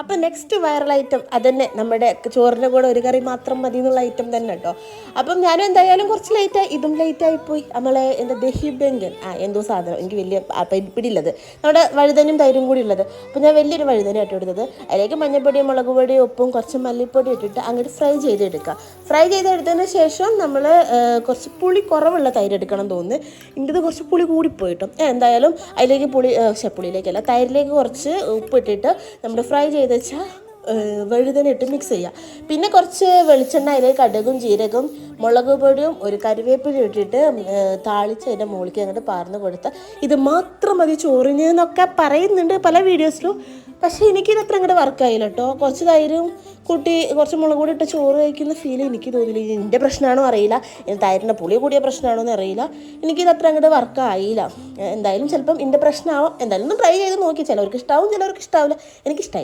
അപ്പോൾ next viral item അതന്നെ നമ്മുടെ ചോറിൻ്റെ കൂടെ ഒരു കറി മാത്രം മതി എന്നുള്ള ഐറ്റം തന്നെ കേട്ടോ. അപ്പം ഞാനും എന്തായാലും കുറച്ച് ലേറ്റായി, ഇതും ലേറ്റായിപ്പോയി. നമ്മളെ എന്താ ദഹി ബെങ്കൻ എന്തോ സാധനം എനിക്ക് വലിയ പിടിയുള്ളത്, നമ്മുടെ വഴുതനും തൈരും കൂടി ഉള്ളത്. അപ്പോൾ ഞാൻ വലിയൊരു വഴുതന ആയിട്ട് എടുത്തത്. അതിലേക്ക് മഞ്ഞൾപ്പൊടിയും മുളക് പൊടിയും ഉപ്പും കുറച്ച് മല്ലിപ്പൊടി ഇട്ടിട്ട് അങ്ങോട്ട് ഫ്രൈ ചെയ്തെടുക്കുക. ഫ്രൈ ചെയ്തെടുത്തതിന് ശേഷം നമ്മൾ കുറച്ച് പുളി കുറവുള്ള തൈര് എടുക്കണം തോന്നുന്നു. ഇൻ്റെത് കുറച്ച് പുളി കൂടിപ്പോയിട്ടും എന്തായാലും അതിലേക്ക് പുളിയിലേക്കല്ല തൈരിലേക്ക് കുറച്ച് ഉപ്പിട്ടിട്ട് നമ്മൾ ഫ്രൈ ചെയ്ത് വെച്ചാൽ വഴുതന ഇട്ട് മിക്സ് ചെയ്യുക. പിന്നെ കുറച്ച് വെളിച്ചെണ്ണ അതിലേക്ക് കടുകും ജീരകവും മുളക് പൊടിയും ഒരു കരിവേപ്പില ഇട്ടിട്ട് താളിച്ച് അതിൻ്റെ മുകളിലേക്ക് അങ്ങോട്ട് പാർന്ന് കൊടുത്താൽ ഇത് മാത്രം മതി ചോറിന് എന്നൊക്കെ പറയുന്നുണ്ട് പല വീഡിയോസിലും. പക്ഷേ എനിക്കിത് അത്ര അങ്ങോട്ട് വർക്കായില്ല കേട്ടോ. കുറച്ച് തൈരും കൂട്ടി കുറച്ച് മുളക് പൊടി ഇട്ട് ചോറ് കഴിക്കുന്ന ഫീൽ എനിക്ക് തോന്നില്ല. എൻ്റെ പ്രശ്നമാണോ അറിയില്ല, തൈരിൻ്റെ പുളി കൂടിയ പ്രശ്നമാണോ എന്ന് അറിയില്ല. എനിക്കിത് അത്ര അങ്ങോട്ട് വർക്കായില്ല. എന്തായാലും ചിലപ്പം എൻ്റെ പ്രശ്നമാവും. എന്തായാലും ഒന്ന് ട്രൈ ചെയ്ത് നോക്കി. ചിലവർക്ക് ഇഷ്ടാവും, ചിലവർക്ക് ഇഷ്ടാവില്ല. എനിക്കിഷ്ടമായി.